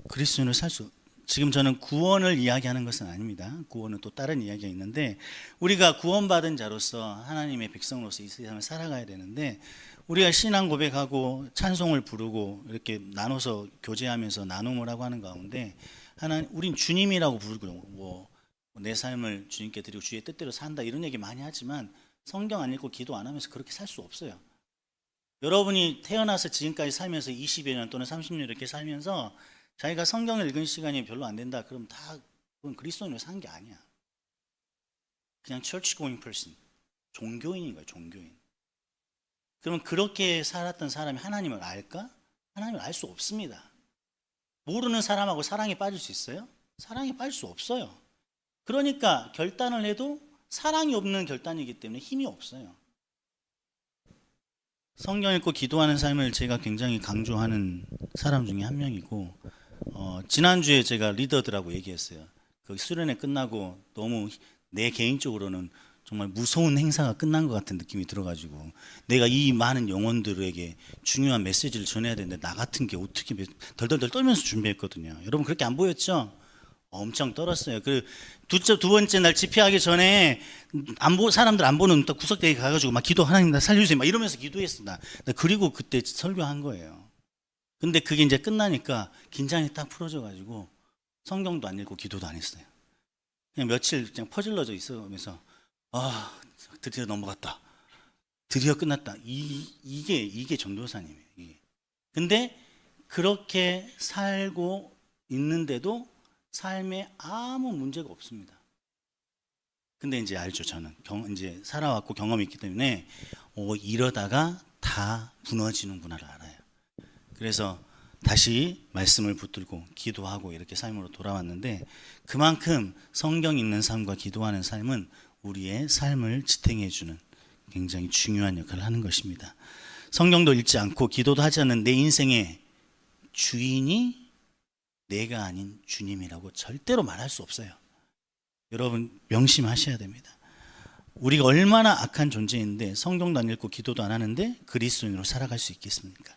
그리스도인으로 지금 저는 구원을 이야기하는 것은 아닙니다. 구원은 또 다른 이야기가 있는데 우리가 구원받은 자로서 하나님의 백성으로서 이 세상을 살아가야 되는데 우리가 신앙 고백하고 찬송을 부르고 이렇게 나눠서 교제하면서 나눔을 하고 하는 가운데 우린 주님이라고 부르고 내 삶을 주님께 드리고 주의 뜻대로 산다 이런 얘기 많이 하지만 성경 안 읽고 기도 안 하면서 그렇게 살 수 없어요. 여러분이 태어나서 지금까지 살면서 20여 년 또는 30년 이렇게 살면서 자기가 성경을 읽은 시간이 별로 안 된다 그럼 그건 그리스도인으로 산 게 아니야. 그냥 church going person, 종교인인 거야. 종교인. 그러면 그렇게 살았던 사람이 하나님을 알까? 하나님을 알 수 없습니다. 모르는 사람하고 사랑에 빠질 수 있어요? 사랑에 빠질 수 없어요. 그러니까 결단을 해도 사랑이 없는 결단이기 때문에 힘이 없어요. 성경 읽고 기도하는 삶을 제가 굉장히 강조하는 사람 중에 한 명이고 지난주에 제가 리더들하고 얘기했어요. 그 수련회 끝나고 너무 내 개인적으로는 정말 무서운 행사가 끝난 것 같은 느낌이 들어가지고 내가 이 많은 영혼들에게 중요한 메시지를 전해야 되는데 나 같은 게 어떻게 덜덜덜 떨면서 준비했거든요. 여러분 그렇게 안 보였죠? 엄청 떨었어요. 두 번째 날 집회하기 전에 사람들 안 보는 구석대에 가가지고 막 기도 하나님 나 살려주세요 막 이러면서 기도했습니다. 그리고 그때 설교한 거예요. 근데 그게 이제 끝나니까 긴장이 딱 풀어져가지고 성경도 안 읽고 기도도 안 했어요. 그냥 며칠 그냥 퍼질러져 있으면서 드디어 넘어갔다. 드디어 끝났다. 이게 전도사님이에요. 이게. 근데 그렇게 살고 있는데도 삶에 아무 문제가 없습니다. 근데 이제 알죠. 저는 이제 살아왔고 경험이 있기 때문에 이러다가 다 무너지는구나를 알아요. 그래서 다시 말씀을 붙들고 기도하고 이렇게 삶으로 돌아왔는데 그만큼 성경 읽는 삶과 기도하는 삶은 우리의 삶을 지탱해주는 굉장히 중요한 역할을 하는 것입니다. 성경도 읽지 않고 기도도 하지 않는 내 인생의 주인이 내가 아닌 주님이라고 절대로 말할 수 없어요. 여러분 명심하셔야 됩니다. 우리가 얼마나 악한 존재인데 성경도 안 읽고 기도도 안 하는데 그리스도인으로 살아갈 수 있겠습니까?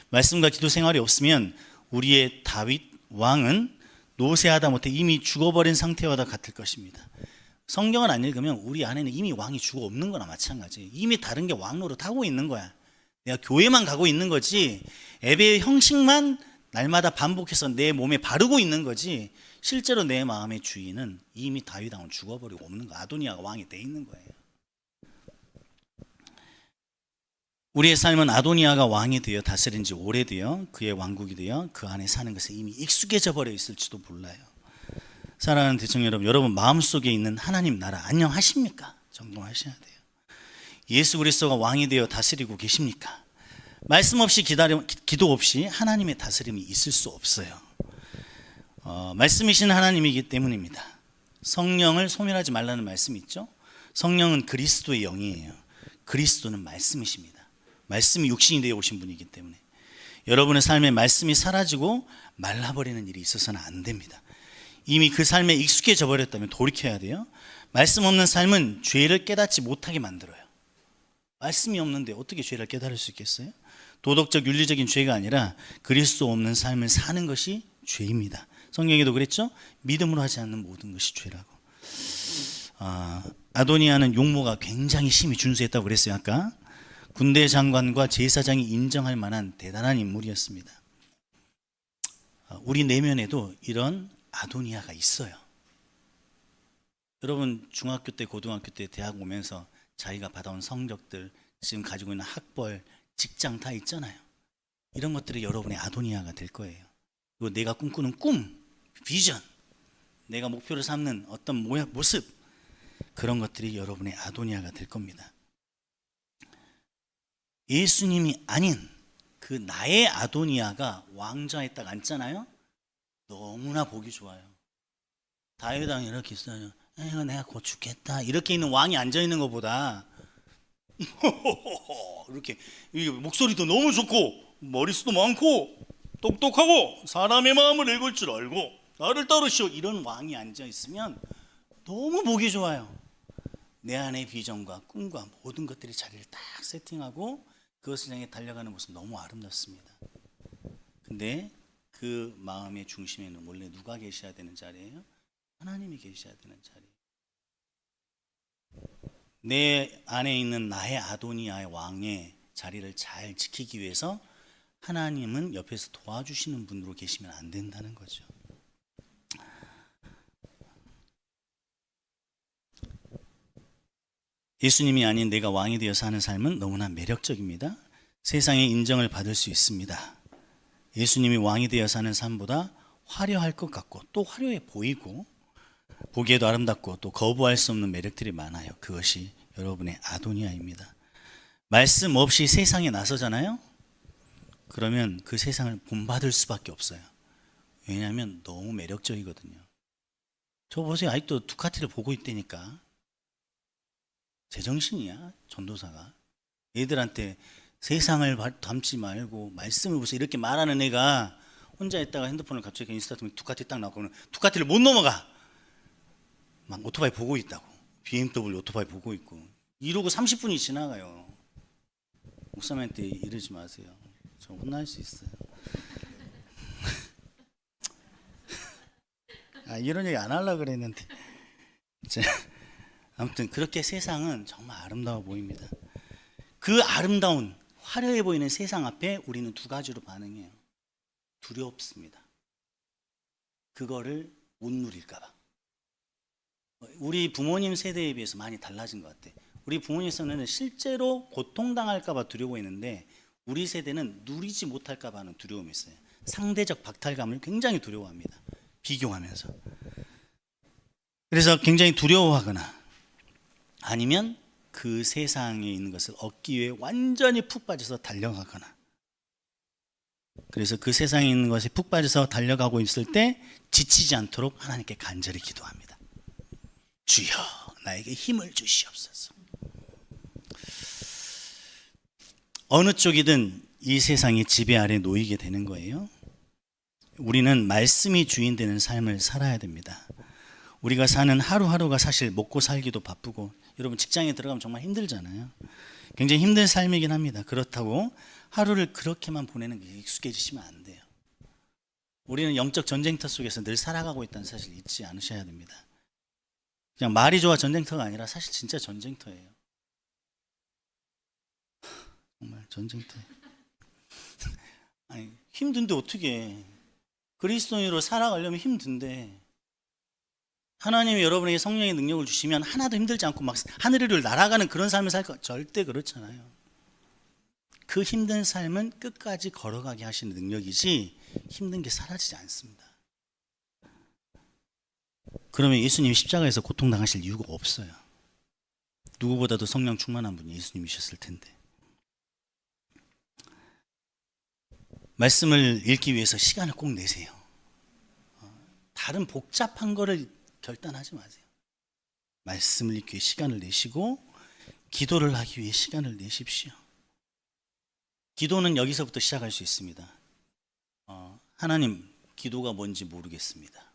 말씀과 기도 생활이 없으면 우리의 다윗 왕은 노새하다 못해 이미 죽어버린 상태와도 같을 것입니다. 성경을 안 읽으면 우리 안에는 이미 왕이 죽어 없는 거나 마찬가지예요. 이미 다른 게 왕 노릇하고 있는 거야. 내가 교회만 가고 있는 거지, 예배의 형식만 날마다 반복해서 내 몸에 바르고 있는 거지, 실제로 내 마음의 주인은 이미 다윗 왕은 죽어버리고 없는 거, 아도니아가 왕이 돼 있는 거예요. 우리의 삶은 아도니아가 왕이 되어 다스린 지 오래되어 그의 왕국이 되어 그 안에 사는 것에 이미 익숙해져 버려 있을지도 몰라요. 사랑하는 대청 여러분, 여러분 마음속에 있는 하나님 나라 안녕하십니까? 점검하셔야 돼요. 예수 그리스도가 왕이 되어 다스리고 계십니까? 말씀 없이 기도 없이 하나님의 다스림이 있을 수 없어요. 말씀이신 하나님이기 때문입니다. 성령을 소멸하지 말라는 말씀이 있죠. 성령은 그리스도의 영이에요. 그리스도는 말씀이십니다. 말씀이 육신이 되어 오신 분이기 때문에 여러분의 삶에 말씀이 사라지고 말라버리는 일이 있어서는 안 됩니다. 이미 그 삶에 익숙해져 버렸다면 돌이켜야 돼요. 말씀 없는 삶은 죄를 깨닫지 못하게 만들어요. 말씀이 없는데 어떻게 죄를 깨달을 수 있겠어요? 도덕적 윤리적인 죄가 아니라 그리스도 없는 삶을 사는 것이 죄입니다. 성경에도 그랬죠? 믿음으로 하지 않는 모든 것이 죄라고. 아도니아는 용모가 굉장히 심히 준수했다고 그랬어요. 아까 군대 장관과 제사장이 인정할 만한 대단한 인물이었습니다. 우리 내면에도 이런 아도니아가 있어요. 여러분 중학교 때, 고등학교 때, 대학 오면서 자기가 받아온 성적들, 지금 가지고 있는 학벌, 직장 다 있잖아요. 이런 것들이 여러분의 아도니아가 될 거예요. 그리고 내가 꿈꾸는 꿈, 비전, 내가 목표를 삼는 어떤 모습, 그런 것들이 여러분의 아도니아가 될 겁니다. 예수님이 아닌 그 나의 아도니아가 왕좌에 딱 앉잖아요. 너무나 보기 좋아요. 다윗 왕이 이렇게 있어요. 내가 곧 죽겠다 이렇게 있는 왕이 앉아 있는 것보다 이렇게 목소리도 너무 좋고 머리수도 많고 똑똑하고 사람의 마음을 읽을 줄 알고 나를 따르시오 이런 왕이 앉아 있으면 너무 보기 좋아요. 내 안의 비전과 꿈과 모든 것들이 자리를 딱 세팅하고 그것을 향해 달려가는 모습 너무 아름답습니다. 근데 그 마음의 중심에는 원래 누가 계셔야 되는 자리예요? 하나님이 계셔야 되는 자리예요. 내 안에 있는 나의 아도니아의 왕의 자리를 잘 지키기 위해서 하나님은 옆에서 도와주시는 분으로 계시면 안 된다는 거죠. 예수님이 아닌 내가 왕이 되어 사는 삶은 너무나 매력적입니다. 세상의 인정을 받을 수 있습니다. 예수님이 왕이 되어 사는 삶보다 화려할 것 같고 또 화려해 보이고 보기에도 아름답고 또 거부할 수 없는 매력들이 많아요. 그것이 여러분의 아도니아입니다. 말씀 없이 세상에 나서잖아요. 그러면 그 세상을 본받을 수밖에 없어요. 왜냐하면 너무 매력적이거든요. 저 보세요. 아직도 두카티를 보고 있다니까. 제정신이야 전도사가. 얘들한테 세상을 담지 말고 말씀을 보세요 이렇게 말하는 애가 혼자 있다가 핸드폰을 갑자기 인스타 보면 두카티 딱 나오고 두카티를 못 넘어가. 막 오토바이 보고 있다고. BMW 오토바이 보고 있고 이러고 30분이 지나가요. 목사님한테 이러지 마세요. 저 혼날 수 있어요. 이런 얘기 안 하려고 그랬는데 아무튼 그렇게 세상은 정말 아름다워 보입니다. 그 아름다운 화려해 보이는 세상 앞에 우리는 두 가지로 반응해요. 두렵습니다. 그거를 못 누릴까 봐. 우리 부모님 세대에 비해서 많이 달라진 것 같아. 우리 부모님 세대는 실제로 고통당할까 봐 두려워했는데 우리 세대는 누리지 못할까 봐 하는 두려움이 있어요. 상대적 박탈감을 굉장히 두려워합니다. 비교하면서. 그래서 굉장히 두려워하거나 아니면 그 세상에 있는 것을 얻기 위해 완전히 푹 빠져서 달려가거나 그래서 그 세상에 있는 것에 푹 빠져서 달려가고 있을 때 지치지 않도록 하나님께 간절히 기도합니다. 주여 나에게 힘을 주시옵소서. 어느 쪽이든 이 세상의 지배 아래 놓이게 되는 거예요. 우리는 말씀이 주인 되는 삶을 살아야 됩니다. 우리가 사는 하루하루가 사실 먹고 살기도 바쁘고, 여러분 직장에 들어가면 정말 힘들잖아요. 굉장히 힘든 삶이긴 합니다. 그렇다고 하루를 그렇게만 보내는 게 익숙해지시면 안 돼요. 우리는 영적 전쟁터 속에서 늘 살아가고 있다는 사실 잊지 않으셔야 됩니다. 그냥 말이 좋아 전쟁터가 아니라 사실 진짜 전쟁터예요. 정말 전쟁터예요. 아니, 힘든데 어떻게 그리스도인으로 살아가려면 힘든데, 하나님이 여러분에게 성령의 능력을 주시면 하나도 힘들지 않고 막 하늘 위를 날아가는 그런 삶을 살 거 절대 그렇잖아요. 그 힘든 삶은 끝까지 걸어가게 하시는 능력이지 힘든 게 사라지지 않습니다. 그러면 예수님이 십자가에서 고통당하실 이유가 없어요. 누구보다도 성령 충만한 분이 예수님이셨을 텐데. 말씀을 읽기 위해서 시간을 꼭 내세요. 다른 복잡한 거를 결단하지 마세요. 말씀을 읽기 위해 시간을 내시고 기도를 하기 위해 시간을 내십시오. 기도는 여기서부터 시작할 수 있습니다. 하나님, 기도가 뭔지 모르겠습니다.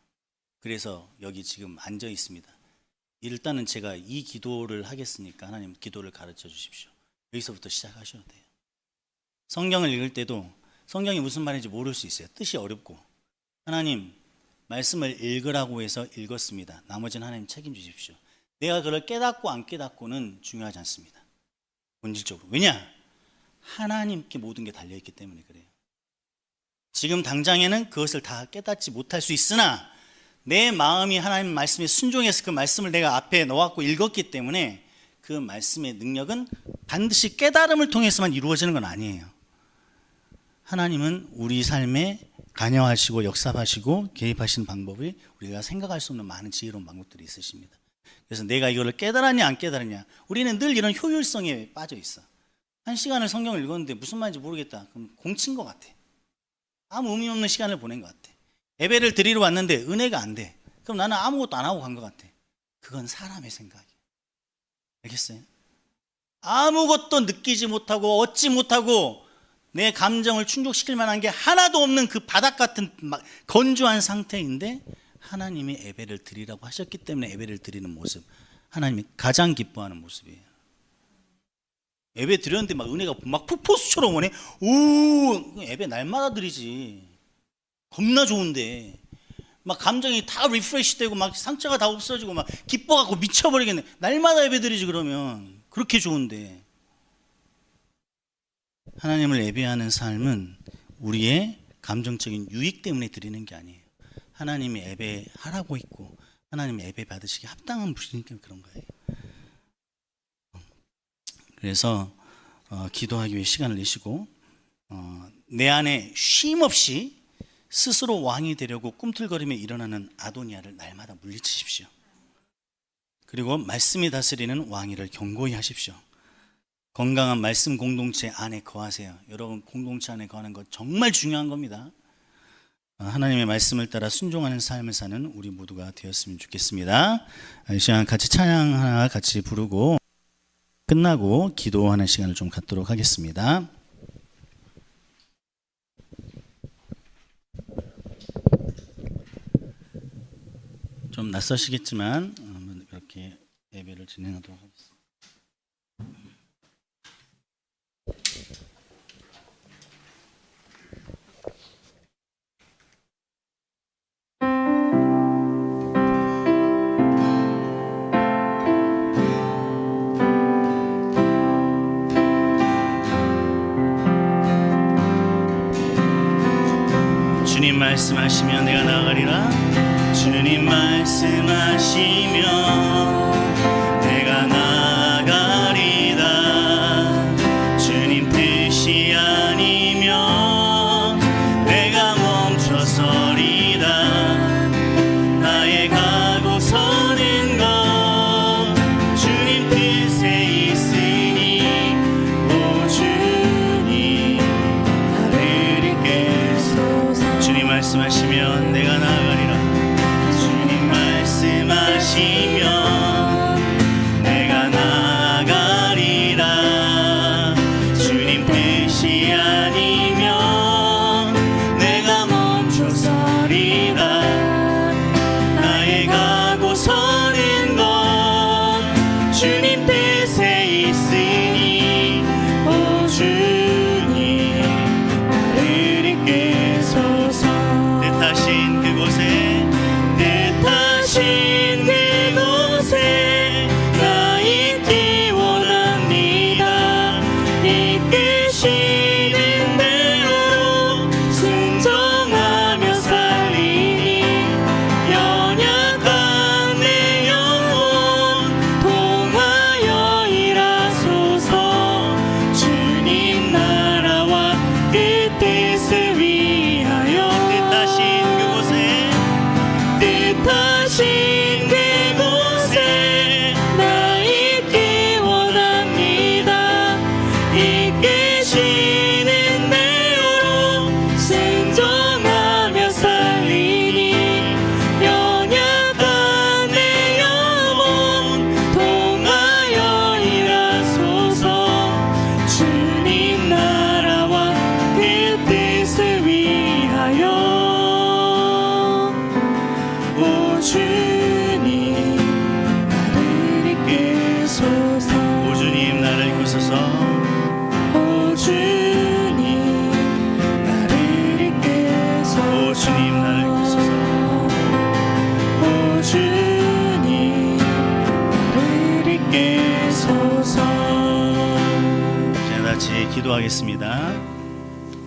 그래서 여기 지금 앉아 있습니다. 일단은 제가 이 기도를 하겠으니까 하나님 기도를 가르쳐 주십시오. 여기서부터 시작하셔도 돼요. 성경을 읽을 때도 성경이 무슨 말인지 모를 수 있어요. 뜻이 어렵고. 하나님, 말씀을 읽으라고 해서 읽었습니다. 나머지는 하나님 책임지십시오. 내가 그걸 깨닫고 안 깨닫고는 중요하지 않습니다. 본질적으로. 왜냐? 하나님께 모든 게 달려있기 때문에 그래요. 지금 당장에는 그것을 다 깨닫지 못할 수 있으나 내 마음이 하나님 말씀에 순종해서 그 말씀을 내가 앞에 넣었고 읽었기 때문에 그 말씀의 능력은 반드시 깨달음을 통해서만 이루어지는 건 아니에요. 하나님은 우리 삶에 관여하시고 역사하시고 개입하시는 방법이 우리가 생각할 수 없는 많은 지혜로운 방법들이 있으십니다. 그래서 내가 이거를 깨달았냐 안 깨달았냐, 우리는 늘 이런 효율성에 빠져 있어. 1시간을 성경을 읽었는데 무슨 말인지 모르겠다. 그럼 공친 것 같아. 아무 의미 없는 시간을 보낸 것 같아. 예배를 드리러 왔는데 은혜가 안 돼. 그럼 나는 아무것도 안 하고 간 것 같아. 그건 사람의 생각이에요. 알겠어요? 아무것도 느끼지 못하고 얻지 못하고 내 감정을 충족시킬 만한 게 하나도 없는 그 바닥 같은 건조한 상태인데 하나님이 예배를 드리라고 하셨기 때문에 예배를 드리는 모습, 하나님이 가장 기뻐하는 모습이에요. 예배 드렸는데 막 은혜가 막 폭포수처럼 오네. 오, 예배 날마다 드리지. 겁나 좋은데 막 감정이 다 리프레시 되고 막 상처가 다 없어지고 막 기뻐갖고 미쳐버리겠네. 날마다 예배 드리지. 그러면 그렇게 좋은데. 하나님을 예배하는 삶은 우리의 감정적인 유익 때문에 드리는 게 아니에요. 하나님이 예배하라고 있고 하나님 예배 받으시기 합당한 분이니까 그런 거예요. 그래서 기도하기 위해 시간을 내시고 내 안에 쉼 없이 스스로 왕이 되려고 꿈틀거리며 일어나는 아도니아를 날마다 물리치십시오. 그리고 말씀이 다스리는 왕위를 견고히 하십시오. 건강한 말씀 공동체 안에 거하세요. 여러분, 공동체 안에 거하는 것 정말 중요한 겁니다. 하나님의 말씀을 따라 순종하는 삶을 사는 우리 모두가 되었으면 좋겠습니다. 이 시간 같이 찬양 하나 같이 부르고 끝나고 기도하는 시간을 좀 갖도록 하겠습니다. 좀 낯서시겠지만 한번 그렇게 예배를 진행하도록 하겠습니다. 주님 말씀하시면 내가 나아가리라. 주님 말씀하시면 내가 나아가리라. 주님 뜻이 아니면 내가 멈춰서리라. 나의 가고 서는 것 주님 뜻에 있으니 오 주님 나를 이끌소서. 주님 말씀하시면 내가 나아가리라. 주님 말씀하시면 주님 뜻에 있으니 오 주님 나를 이끄소서. 뜻하신 그곳에 뜻하신 그곳에 나 있기 원합니다. 이끄시는 대로 순종하며 살리니 연약한 내 영혼 통하여 일하소서. 주님 나라와 그 뜻을 위하여 뜻하신 그곳에 뜻하신 그곳에 나 있기 원합니다. 이끄시는 대로 순종하며 살리니 연약한 내 영혼 통하여 일하소서. 주님 나라와 그 뜻을 위하여 오 주님 나를 이끄소서. 오 주님 나를 이끄소서. 오 주님 나를 이끄소서. 오 주님 나를 이끄소서. 오 주님 나를 이끄소서. 자, 같이 기도하겠습니다.